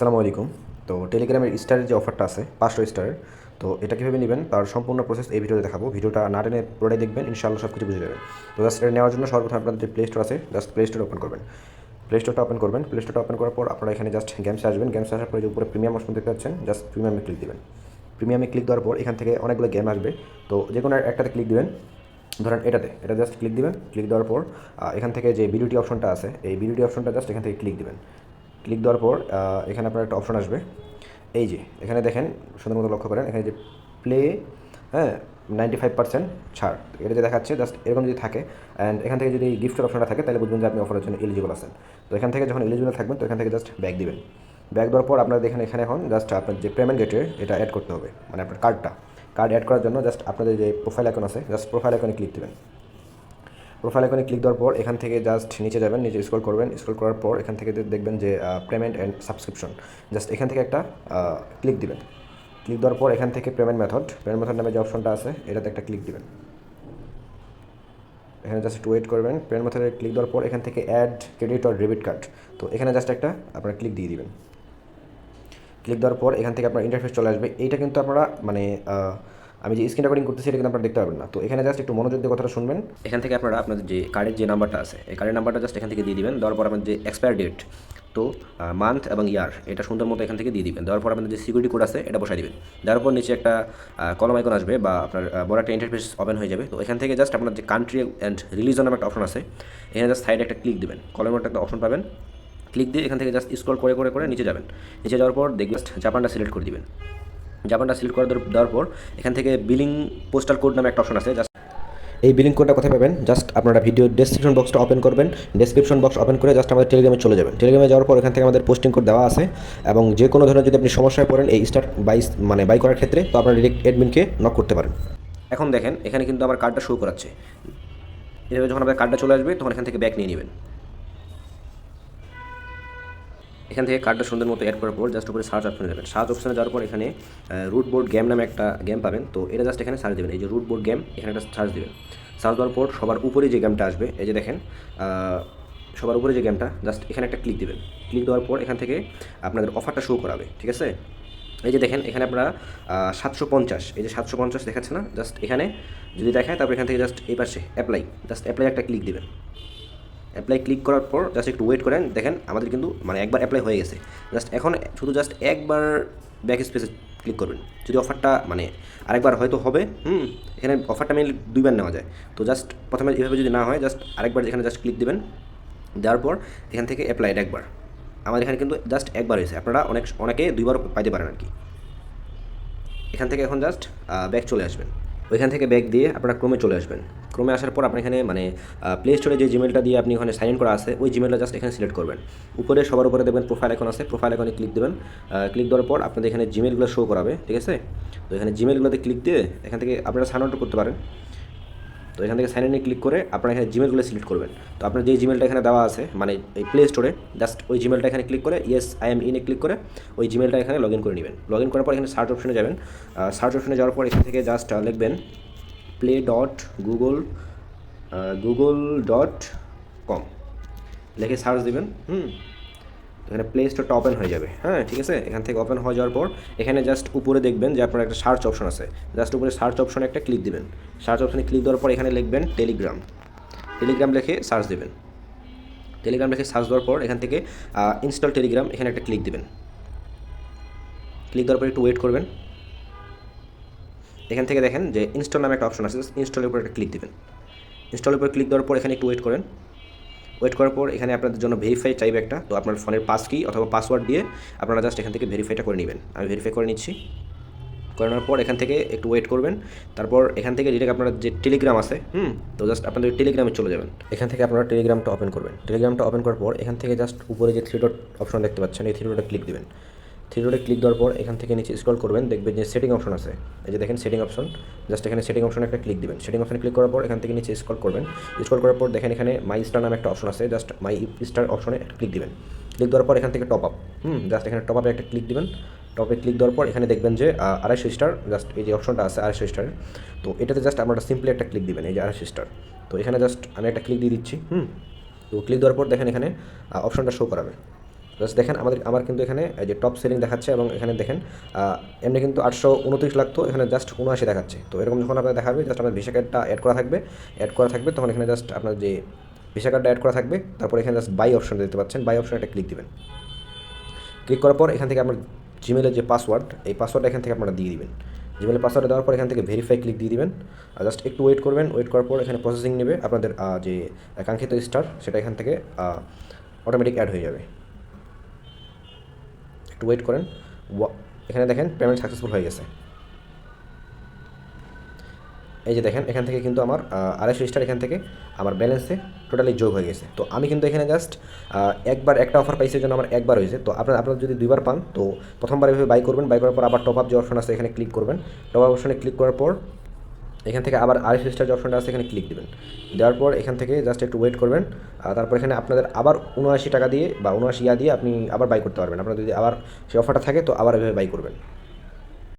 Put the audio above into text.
আসসালামু আলাইকুম। তো টেলিগ্রামের স্টারের যে অফারটা আছে 500 স্টারের, তো এটা কীভাবে নেবেন তার সম্পূর্ণ প্রসেস এই ভিডিওতে দেখাবো। ভিডিওটা না টেনে পুরোটাই দেখবেন, ইনশাআল্লাহ সব কিছু বুঝে যাবেন। তো জাস্ট এটা নেওয়ার জন্য সর্বপ্রথম আপনাদের যে প্লে স্টোর আছে, জাস্ট প্লে স্টোর ওপেন করবেন। প্লে স্টোরটা ওপেন করবেন। প্লে স্টোরটা ওপেন করার পর আপনারা এখানে জাস্ট গেমসে আসবেন। গেমসে আসার পরে যে উপরে প্রিমিয়াম অপশন দেখতে পাচ্ছেন, জাস্ট প্রিমিয়ামে ক্লিক দিবেন। প্রিমিয়ামে ক্লিক দেওয়ার পর এখান থেকে অনেকগুলো গেম আসবে, তো যে কোনো একটাতে ক্লিক দিবেন। ধরেন এটা জাস্ট ক্লিক দিবেন। ক্লিক দেওয়ার পর এখান থেকে যে বিডিটি অপশনটা আছে, এই বিডিটি অপশনটা জাস্ট এখান থেকে ক্লিক দিবেন। ক্লিক দেওয়ার পর এখানে আপনার একটা অপশন আসবে, এই যে এখানে দেখেন, সুন্দর মতো লক্ষ্য করেন, এখানে যে প্লে, হ্যাঁ, 95% ছাড়, এটা যে দেখাচ্ছে, জাস্ট এরকম যদি থাকে অ্যান্ড এখান থেকে যদি গিফটের অপশনটা থাকে তাহলে বুঝবেন যে আপনি অফারের জন্য এলিজিবল আছেন। তো এখান থেকে যখন এলিজিবল থাকবেন তো এখান থেকে জাস্ট ব্যাক দিবেন। ব্যাক দেওয়ার পর আপনারা দেখেন এখানে এখন জাস্ট আপনার যে পেমেন্ট গেটওয়ে এটা অ্যাড করতে হবে, মানে আপনার কার্ড অ্যাড করার জন্য জাস্ট আপনাদের যে প্রোফাইল আইকন আছে, জাস্ট প্রোফাইল আইকনে ক্লিক দেবেন। প্রোফাইল আইকনে ক্লিক দেওয়ার পর এখান থেকে জাস্ট নিচে যাবেন, নিচে স্ক্রল করবেন। স্ক্রল করার পর এখান থেকে দেখবেন যে পেমেন্ট অ্যান্ড সাবস্ক্রিপশন, জাস্ট এখান থেকে একটা ক্লিক দিবেন। ক্লিক দেওয়ার পর এখান থেকে পেমেন্ট মেথড নামে যে অপশনটা আছে এটাতে একটা ক্লিক দিবেন। এখানে জাস্ট ওয়েট করবেন। পেমেন্ট মেথডে ক্লিক দেওয়ার পর এখান থেকে add credit or debit card, তো এখানে জাস্ট একটা আপনারা ক্লিক দিয়ে দিবেন। ক্লিক দেওয়ার পর এখান থেকে আপনার ইন্টারফেস চলে আসবে। এইটা কিন্তু আপনারা মানে আমি যে স্ক্রিন রেকর্ডিং করতেছি এটা কিন্তু আপনারা দেখতে পারবেন না। তো এখানে জাস্ট একটু মনোযোগ দিয়ে কথাটা শুনবেন। এখান থেকে আপনারা আপনাদের যে কার্ডের যে নাম্বারটা আছে, এই কার্ডের নাম্বারটা জাস্ট এখান থেকে দিয়ে দিবেন। দেওয়ার পর আপনার যে এক্সপায়ার ডেট, তো মান্থ এবং ইয়ার এটা সুন্দর মতো এখান থেকে দিয়ে দিবেন। দেওয়ার পর আপনাদের যে সিকিউরিটি কোড আছে এটা বসাই দিবেন। দেওয়ার পর নিচে একটা কলম আইকন আসবে বা আপনার বড় একটা ইন্টারফেস ওপেন হয়ে যাবে। তো এখান থেকে জাস্ট আপনার যে কান্ট্রি অ্যান্ড রিলিজন নামে একটা অপশন আছে, এখানে জাস্ট সাইডে একটা ক্লিক দেবেন। কলমের একটা অপশন পাবেন, ক্লিক দিয়ে এখান থেকে জাস্ট স্ক্রল করে করে করে নিচে যাবেন। নিচে যাওয়ার পর দেখবেন জাপানটা সিলেক্ট করে দিবেন। জাপানটা সিলেক্ট করে দেওয়ার পর এখান থেকে বিলিং পোস্টাল কোড নামে একটা অপশন আছে, জাস্ট এই বিলিং কোডটা কোথায় পাবেন, জাস্ট আপনারা ভিডিও ডেসক্রিপশন বক্সটা ওপেন করবেন। ডেসক্রিপশন বক্স ওপেন করে জাস্ট আমাদের টেলিগ্রামে চলে যাবেন। টেলিগ্রামে যাওয়ার পর এখান থেকে আমাদের পোস্টিং কোড দেওয়া আছে, এবং যে কোনো ধরনের যদি আপনি সমস্যায় পড়েন এই স্টার্ট বাই করার ক্ষেত্রে, তো আপনারা ডিরেক্ট অ্যাডমিনকে নক করতে পারেন। এখন দেখেন এখানে কিন্তু আমার কার্ডটা শো করাচ্ছে। এভাবে যখন আপনার কার্ডটা চলে আসবে তখন এখান থেকে ব্যাক নিয়ে নেবেন। এখান থেকে কার্ডটা সুন্দর মতো অ্যাড করার পর জাস্ট উপরে সার্চ অপশনে যাবেন। সার্চ অপশনে যাওয়ার পর এখানে রুট বোর্ড গেম নামে একটা গেম পাবেন, তো এটা জাস্ট এখানে সার্চ দেবেন। এই যে রুট বোর্ড গেম, এখানে একটা সার্চ দেবেন। সার্চ দেওয়ার পর সবার উপরে যে গেমটা আসবে, এই যে দেখেন সবার উপরে যে গেমটা, জাস্ট এখানে একটা ক্লিক দেবেন। ক্লিক দেওয়ার পর এখান থেকে আপনাদের অফারটা শো করাবে, ঠিক আছে। এই যে দেখেন এখানে আপনারা 750, এই যে 750 দেখাচ্ছে না, জাস্ট এখানে যদি দেখায় তারপর এখান থেকে জাস্ট এই পাশে অ্যাপ্লাই, জাস্ট অ্যাপ্লাই একটা ক্লিক দেবেন। অ্যাপ্লাই ক্লিক করার পর জাস্ট একটু ওয়েট করেন। দেখেন আমাদের কিন্তু মানে একবার অ্যাপ্লাই হয়ে গেছে। জাস্ট এখন শুধু জাস্ট একবার ব্যাক স্পেসে ক্লিক করবেন। যদি অফারটা মানে আরেকবার হয়তো হবে, এখানে অফারটা মেনলি দুইবার নেওয়া যায়। তো জাস্ট প্রথমে এভাবে যদি না হয়, জাস্ট আরেকবার এখানে জাস্ট ক্লিক দেবেন। দেওয়ার পর এখান থেকে অ্যাপ্লাইড একবার, আমাদের এখানে কিন্তু জাস্ট একবার হয়েছে। আপনারা অনেকে দুইবার পাইতে পারেন আর কি। এখান থেকে এখন জাস্ট ব্যাক চলে আসবেন। ওইখান থেকে ব্যাক দিয়ে আপনারা ক্রোমে চলে আসবেন। ক্রোমে আসার পর আপনি এখানে মানে প্লে স্টোরে যে জিমেলটা দিয়ে আপনি ওখানে সাইন ইন করা আছে, ওই জিমেলটা জাস্ট এখানে সিলেক্ট করবেন। উপরে সবার উপরে দেখবেন প্রোফাইল আইকন আছে, প্রোফাইল আইকনে ক্লিক দেবেন। ক্লিক দেওয়ার পর আপনাদের এখানে জিমেলগুলো শো করাবে, ঠিক আছে। তো এখানে জিমেলগুলোতে ক্লিক দিয়ে এখান থেকে আপনারা সাইন আউট করতে পারেন। তো এখান থেকে সাইন ইনে ক্লিক করে আপনারা এখানে জিমেলগুলো সিলেক্ট করবেন। তো আপনার যে জিমেলটা এখানে দেওয়া আছে মানে এই প্লে স্টোরে, জাস্ট ওই জিমেলটা এখানে ক্লিক করে ইয়েস আই এম ইনে ক্লিক করে ওই জিমেলটা এখানে লগ ইন করে নেবেন। লগ ইন করার পর এখানে সার্চ অপশনে যাবেন। সার্চ অপশনে যাওয়ার পর এখান থেকে জাস্ট লিখবেন play.google.com লিখে সার্চ দেবেন। এখানে প্লে স্টোরটা ওপেন হয়ে যাবে, হ্যাঁ ঠিক আছে। এখান থেকে ওপেন হয়ে যাওয়ার পর এখানে জাস্ট উপরে দেখবেন যে আপনার একটা সার্চ অপশন আছে, জাস্ট উপরে সার্চ অপশনে একটা ক্লিক দিবেন। সার্চ অপশনে ক্লিক দেওয়ার পর এখানে লিখবেন টেলিগ্রাম লিখে সার্চ দেবেন। টেলিগ্রাম লিখে সার্চ দেওয়ার পর এখান থেকে ইনস্টল টেলিগ্রাম, এখানে একটা ক্লিক দেবেন। ক্লিক দেওয়ার পর একটু ওয়েট করবেন। এখান থেকে দেখেন যে ইনস্টল নামে একটা অপশন আছে, ইনস্টলের উপর একটা ক্লিক দেবেন। ইনস্টলের উপর ক্লিক দেওয়ার পর এখানে একটু ওয়েট করেন। ওয়েট করার পর এখানে আপনাদের জন্য ভেরিফাই চাইবে একটা, তো আপনার ফোনের পাস কি অথবা পাসওয়ার্ড দিয়ে আপনারা জাস্ট এখান থেকে ভেরিফাইটা করে নেবেন। আমি ভেরিফাই করে নিচ্ছি। করানোর পর এখান থেকে একটু ওয়েট করবেন। তারপর এখান থেকে ডিরেক্ট আপনার যে টেলিগ্রাম আছে, তো জাস্ট আপনাদের টেলিগ্রামে চলে যাবেন। এখান থেকে আপনারা টেলিগ্রামটা ওপেন করবেন। টেলিগ্রামটা ওপেন করার পর এখান থেকে জাস্ট উপরে যে 3 ডট অপশন দেখতে পাচ্ছেন, এই 3 ডটে ক্লিক দেবেন। 3 ডটে ক্লিক দেওয়ার পর এখান থেকে নিচে স্ক্রল করবেন, দেখবেন যে সেটিং অপশন আছে, এই যে দেখেন সেটিং অপশন, জাস্ট এখানে সেটিং অপশনে একটা ক্লিক দিবেন। সেটিং অপশনে ক্লিক করার পর এখান থেকে নিচে স্ক্রল করবেন। স্ক্রল করার পর দেখেন এখানে মাই স্টার নামে একটা অপশন আছে, জাস্ট মাই স্টার অপশনে একটা ক্লিক দিবেন। ক্লিক দেওয়ার পর এখান থেকে টপ আপ, জাস্ট এখানে টপ আপে একটা ক্লিক দিবেন। টপে ক্লিক দেওয়ার পর এখানে দেখবেন যে 250 স্টার, জাস্ট এই যে অপশনটা আছে 250 স্টারের, তো এটাতে জাস্ট আমরা সিম্পলি একটা ক্লিক দিবেন, এই যে 250 স্টার। তো এখানে জাস্ট আমি একটা ক্লিক দিয়ে দিচ্ছি। তো ক্লিক দেওয়ার পর দেখেন এখানে অপশনটা শো করাবে। জাস্ট দেখেন আমার কিন্তু এখানে এই যে টপ সেলিং দেখাচ্ছে এবং এখানে দেখেন এমনি কিন্তু 829 লাগতো, এখানে জাস্ট 79 দেখাচ্ছে। তো এরকম যখন আপনার দেখাবে জাস্ট আপনার ভিসা কার্ডটা অ্যাড করা থাকবে তখন এখানে জাস্ট আপনার যে ভিসা কার্ডটা অ্যাড করা থাকবে, তারপর এখানে জাস্ট বাই অপশনটা দেখতে পাচ্ছেন, বাই অপশনে একটা ক্লিক দিবেন। ক্লিক করার পর এখান থেকে আপনার জিমেলের যে পাসওয়ার্ড, এই পাসওয়ার্ডটা এখান থেকে আপনারা দিয়ে দিবেন। জিমেলের পাসওয়ার্ড দেওয়ার পর এখান থেকে ভেরিফাই ক্লিক দিয়ে দিবেন। জাস্ট একটু ওয়েট করবেন, ওয়েট করার পর এখানে প্রসেসিং নেবে, আপনাদের যে কাঙ্ক্ষিত স্টার সেটা এখান থেকে অটোমেটিক অ্যাড হয়ে যাবে। একটু ওয়েট করেন। এখানে দেখেন পেমেন্ট সাকসেসফুল হয়ে গেছে। এই যে দেখেন এখান থেকে কিন্তু আমার 250 স্টার এখান থেকে আমার ব্যালেন্সে টোটালি যোগ হয়ে গেছে। তো আমি কিন্তু এখানে জাস্ট একবার একটা অফার পাইছে জন্য আমার একবার হয়েছে। তো আপনারা যদি দুইবার পান তো প্রথমবার এভাবে বাই করবেন, বাই করার পর আবার টপ আপ যে অপশন আছে এখানে ক্লিক করবেন। টপ আপ অপশনে ক্লিক করার পর এখান থেকে আবার 250 স্টার যে অপশনটা আছে এখানে ক্লিক দেবেন। দেওয়ার পর এখান থেকে জাস্ট একটু ওয়েট করবেন। তারপর এখানে আপনাদের আবার 79 টাকা দিয়ে বা 79 দিয়ে আপনি আবার বাই করতে পারবেন। আপনার যদি আবার সেই অফারটা থাকে তো আবার এভাবে বাই করবেন।